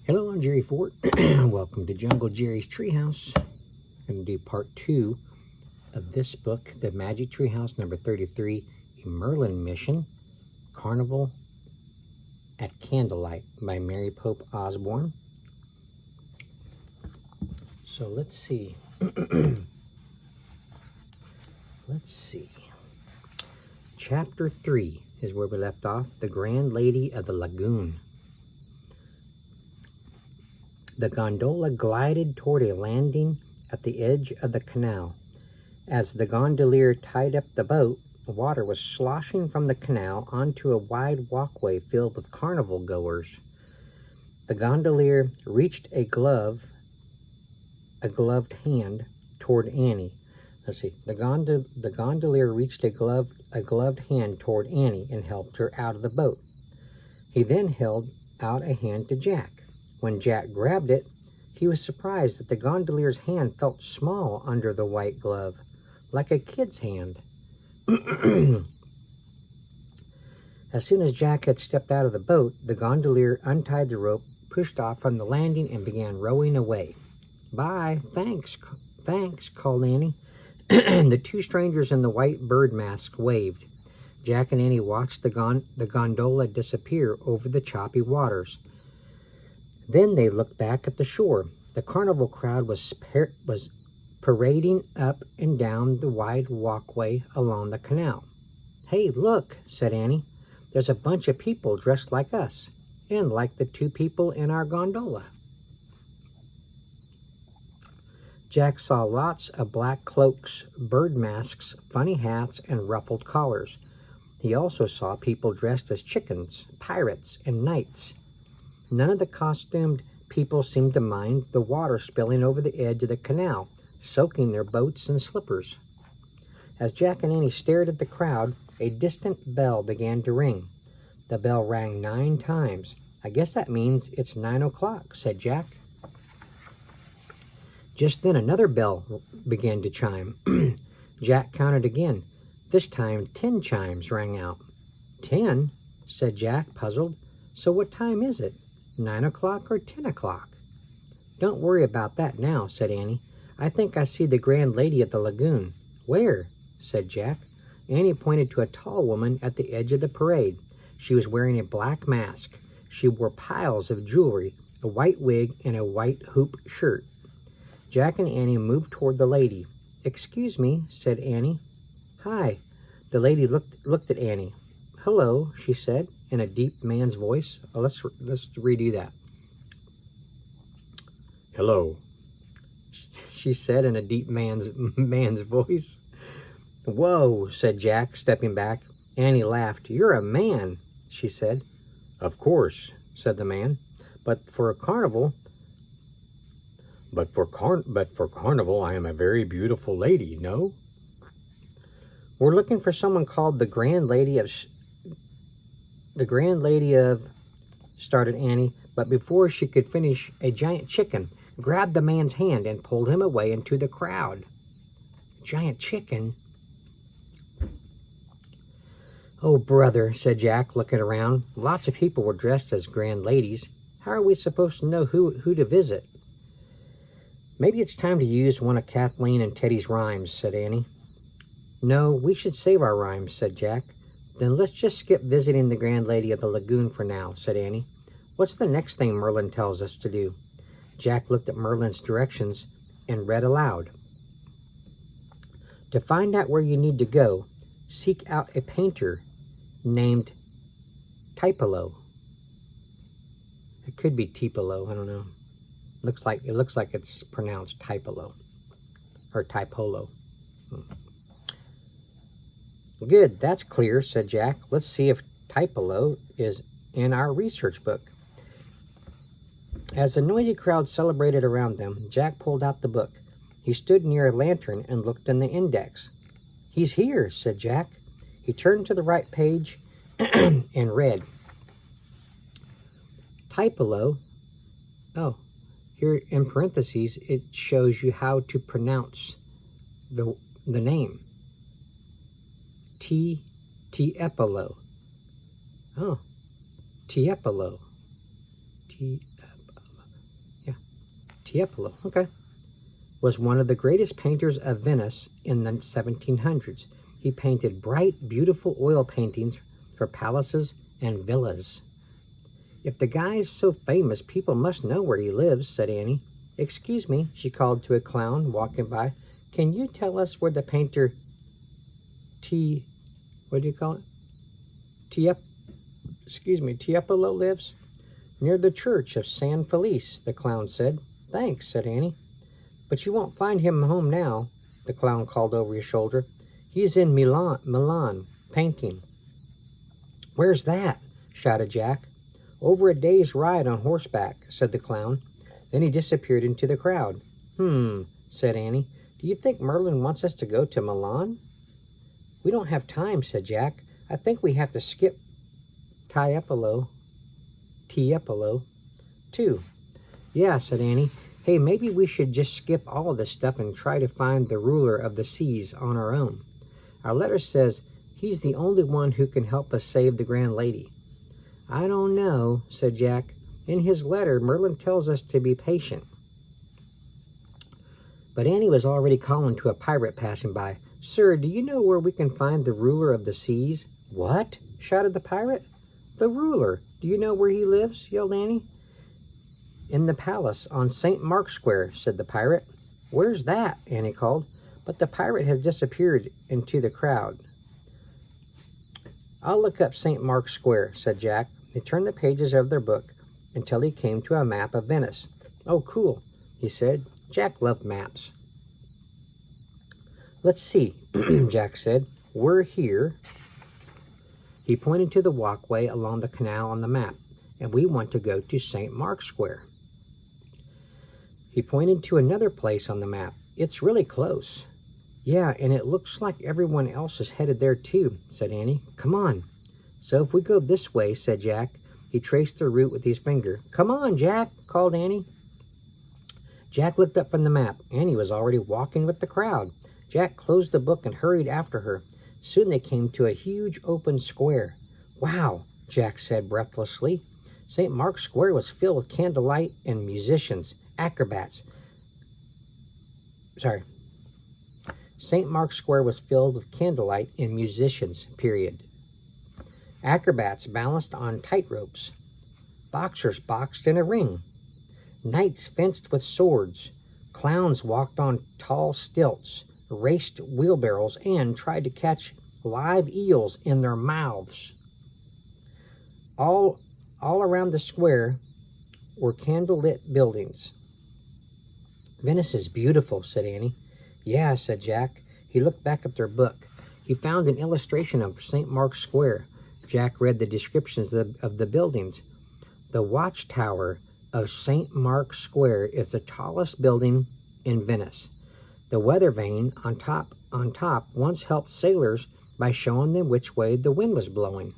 Hello, I'm Jerry Fort. Welcome to Jungle Jerry's Treehouse. I'm going to do part 2 of this book, The Magic Treehouse, number 33, a Merlin Mission, Carnival at Candlelight by Mary Pope Osborne. So let's see. Let's see. Chapter 3 is where we left off, The Grand Lady of the Lagoon. The gondola glided toward a landing at the edge of the canal. As the gondolier tied up the boat, water was sloshing from the canal onto a wide walkway filled with carnival goers. The gondolier reached a gloved hand toward Annie. Let's see. The gondolier reached a gloved hand toward Annie and helped her out of the boat. He then held out a hand to Jack. When Jack grabbed it, he was surprised that the gondolier's hand felt small under the white glove, like a kid's hand. As soon as Jack had stepped out of the boat, the gondolier untied the rope, pushed off from the landing, and began rowing away. "Bye, thanks, called Annie. The two strangers in the white bird masks waved. Jack and Annie watched the gondola disappear over the choppy waters. Then they looked back at the shore. The carnival crowd was parading up and down the wide walkway along the canal. "Hey, look," said Annie. "There's a bunch of people dressed like us, and like the two people in our gondola." Jack saw lots of black cloaks, bird masks, funny hats, and ruffled collars. He also saw people dressed as chickens, pirates, and knights. None of the costumed people seemed to mind the water spilling over the edge of the canal, soaking their boats and slippers. As Jack and Annie stared at the crowd, a distant bell began to ring. The bell rang 9 times. "I guess that means it's 9 o'clock, said Jack. Just then another bell began to chime. Jack counted again. This time 10 chimes rang out. "10?" said Jack, puzzled. "So what time is it? 9 o'clock or 10 o'clock? "Don't worry about that now," said Annie. "I think I see the Grand Lady of the Lagoon." "Where?" said Jack. Annie pointed to a tall woman at the edge of the parade. She was wearing a black mask. She wore piles of jewelry, a white wig, and a white hoop shirt. Jack and Annie moved toward the lady. "Excuse me," said Annie. "Hi." The lady looked at Annie. "Hello," she said in a deep man's voice. Let's redo that. "Hello," she said in a deep man's voice. "Whoa," said Jack, stepping back. Annie laughed. "You're a man," she said. "Of course," said the man. But for carnival, I am a very beautiful lady, no?" "We're looking for someone called the Grand Lady of," started Annie, but before she could finish, a giant chicken grabbed the man's hand and pulled him away into the crowd. "Giant chicken?" "Oh, brother," said Jack, looking around. Lots of people were dressed as grand ladies. How are we supposed to know who to visit? "Maybe it's time to use one of Kathleen and Teddy's rhymes," said Annie. "No, we should save our rhymes," said Jack. "Then let's just skip visiting the Grand Lady of the Lagoon for now," said Annie. "What's the next thing Merlin tells us to do?" Jack looked at Merlin's directions and read aloud. "To find out where you need to go, seek out a painter named Tipolo." It could be Tipolo, I don't know. It looks like it's pronounced Tipolo or Tipolo. "Good, that's clear," said Jack. "Let's see if Tipolo is in our research book." As the noisy crowd celebrated around them, Jack pulled out the book. He stood near a lantern and looked in the index. "He's here," said Jack. He turned to the right page and read. Tipolo. Oh, here in parentheses, it shows you how to pronounce the name. Tiepolo. Oh, Tiepolo. Tiepolo. Tiepolo, okay, was one of the greatest painters of Venice in the 1700s. He painted bright, beautiful oil paintings for palaces and villas. If the guy's so famous, people must know where he lives, said Annie. Excuse me, she called to a clown walking by. Can you tell us where the painter Tiepolo lives? Near the church of San Felice, the clown said. Thanks, said Annie. But you won't find him home now, the clown called over his shoulder. He's in Milan, painting. Where's that? Shouted Jack. Over a day's ride on horseback, said the clown. Then he disappeared into the crowd. Said Annie. Do you think Merlin wants us to go to Milan? We don't have time, said Jack. I think we have to skip Tiepolo too. Yeah, said Annie. Hey, maybe we should just skip all of this stuff and try to find the ruler of the seas on our own. Our letter says he's the only one who can help us save the Grand Lady. I don't know, said Jack. In his letter, Merlin tells us to be patient. But Annie was already calling to a pirate passing by. Sir, do you know where we can find the ruler of the seas? What? Shouted the pirate. The ruler. Do you know where he lives? Yelled Annie. In the palace on St. Mark's Square, said the pirate. Where's that? Annie called. But the pirate has disappeared into the crowd. I'll look up St. Mark's Square, said Jack. They turned the pages of their book until he came to a map of Venice. Oh, cool, he said. Jack loved maps. Let's see, Jack said. We're here. He pointed to the walkway along the canal on the map, and we want to go to St. Mark's Square. He pointed to another place on the map. It's really close. Yeah, and it looks like everyone else is headed there too, said Annie. Come on. So if we go this way, said Jack. He traced the route with his finger. Come on, Jack, called Annie. Jack looked up from the map. Annie was already walking with the crowd. Jack closed the book and hurried after her. Soon they came to a huge open square. Wow, Jack said breathlessly. St. Mark's Square was filled with candlelight and musicians, acrobats. St. Mark's Square was filled with candlelight and musicians, period. Acrobats balanced on tightropes. Boxers boxed in a ring. Knights fenced with swords. Clowns walked on tall stilts, raced wheelbarrows, and tried to catch live eels in their mouths. All around the square were candlelit buildings. Venice is beautiful, said Annie. Yeah, said Jack. He looked back at their book. He found an illustration of St. Mark's Square. Jack read the descriptions of the buildings. The watchtower of St. Mark's Square is the tallest building in Venice. The weather vane on top once helped sailors by showing them which way the wind was blowing.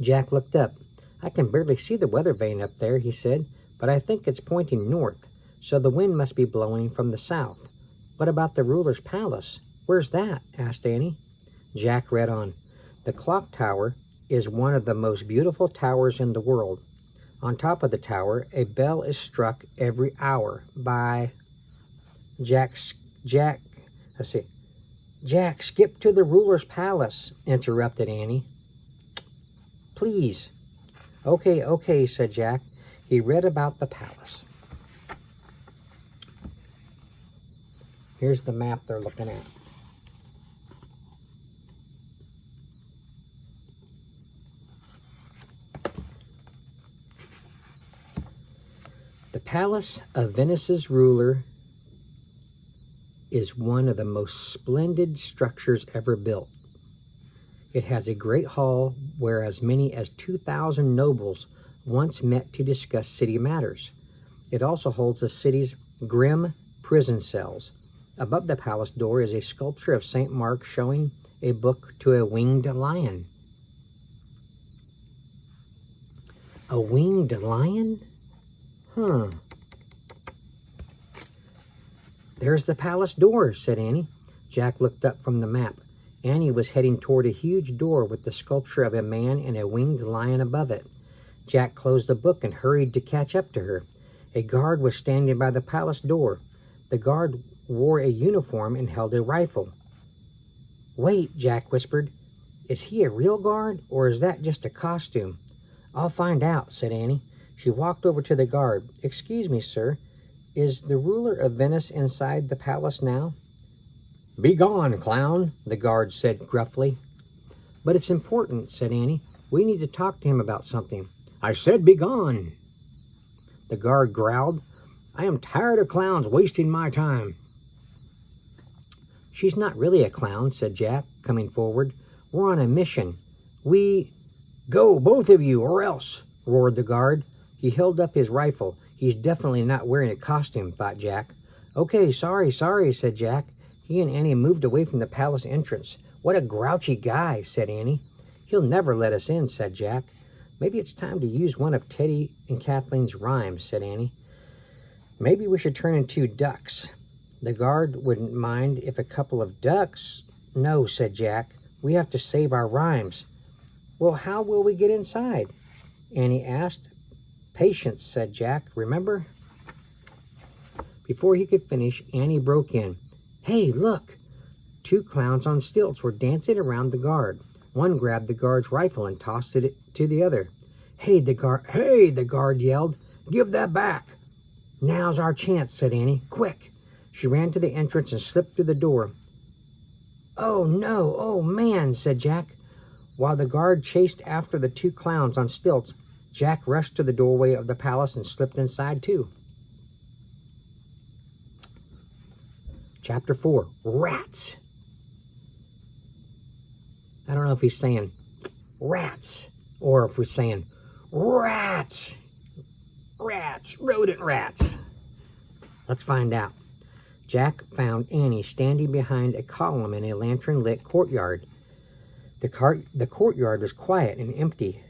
Jack looked up. I can barely see the weather vane up there, he said, but I think it's pointing north, so the wind must be blowing from the south. What about the ruler's palace? Where's that? Asked Annie. Jack read on. The clock tower is one of the most beautiful towers in the world. On top of the tower, a bell is struck every hour by... Jack, skip to the ruler's palace, interrupted Annie. Please. Okay, said Jack. He read about the palace. Here's the map they're looking at. The palace of Venice's ruler is one of the most splendid structures ever built. It has a great hall where as many as 2,000 nobles once met to discuss city matters. It also holds the city's grim prison cells. Above the palace door is a sculpture of St. Mark showing a book to a winged lion. A winged lion? There's the palace door, said Annie. Jack looked up from the map. Annie was heading toward a huge door with the sculpture of a man and a winged lion above it. Jack closed the book and hurried to catch up to her. A guard was standing by the palace door. The guard wore a uniform and held a rifle. "Wait," Jack whispered. "Is he a real guard, or is that just a costume?" "I'll find out," said Annie. She walked over to the guard. "Excuse me, sir. Is the ruler of Venice inside the palace now?" "Be gone, clown," the guard said gruffly. "But it's important," said Annie. "We need to talk to him about something." "I said be gone." The guard growled. "I am tired of clowns wasting my time." "She's not really a clown," said Jack, coming forward. "We're on a mission. Go, both of you, or else," roared the guard. He held up his rifle. "He's definitely not wearing a costume," thought Jack. "Okay, sorry," said Jack. He and Annie moved away from the palace entrance. "What a grouchy guy," said Annie. "He'll never let us in," said Jack. "Maybe it's time to use one of Teddy and Kathleen's rhymes," said Annie. "Maybe we should turn into ducks. The guard wouldn't mind if a couple of ducks—" "No," said Jack. "We have to save our rhymes." "Well, how will we get inside?" Annie asked. "Patience," said Jack. "Remember?" Before he could finish, Annie broke in. "Hey, look!" 2 clowns on stilts were dancing around the guard. One grabbed the guard's rifle and tossed it to the other. Hey, the guard yelled. "Give that back!" "Now's our chance," said Annie. "Quick!" She ran to the entrance and slipped through the door. "Oh, no! Oh, man!" said Jack. While the guard chased after the 2 clowns on stilts, Jack rushed to the doorway of the palace and slipped inside, too. Chapter 4. Rats. I don't know if he's saying rats or if we're saying rats. Rats. Rodent rats. Let's find out. Jack found Annie standing behind a column in a lantern-lit courtyard. The courtyard was quiet and empty.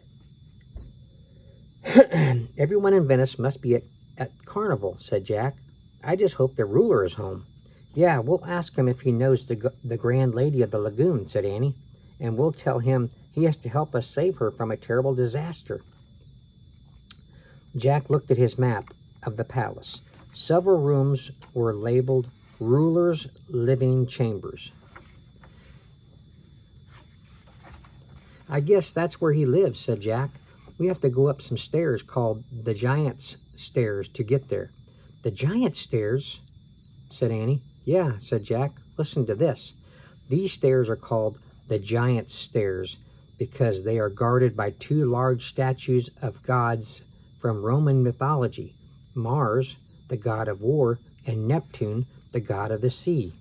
"Everyone in Venice must be at Carnival," said Jack. "I just hope the ruler is home." "Yeah, we'll ask him if he knows the Grand Lady of the Lagoon," said Annie. "And we'll tell him he has to help us save her from a terrible disaster." Jack looked at his map of the palace. Several rooms were labeled Ruler's Living Chambers. "I guess that's where he lives," said Jack. "We have to go up some stairs called the Giant's Stairs to get there." "The Giant's Stairs?" said Annie. "Yeah," said Jack. "Listen to this. These stairs are called the Giant's Stairs because they are guarded by 2 large statues of gods from Roman mythology. Mars, the god of war, and Neptune, the god of the sea."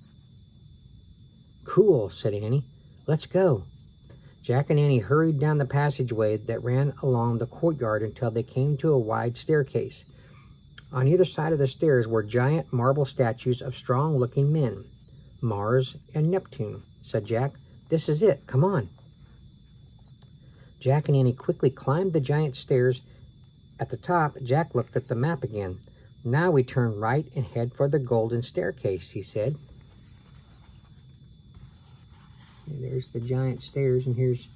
"Cool," said Annie. "Let's go." Jack and Annie hurried down the passageway that ran along the courtyard until they came to a wide staircase. On either side of the stairs were giant marble statues of strong-looking men. "Mars and Neptune," said Jack. "This is it. Come on." Jack and Annie quickly climbed the giant stairs. At the top, Jack looked at the map again. "Now we turn right and head for the golden staircase," he said. And there's the giant stairs, and here's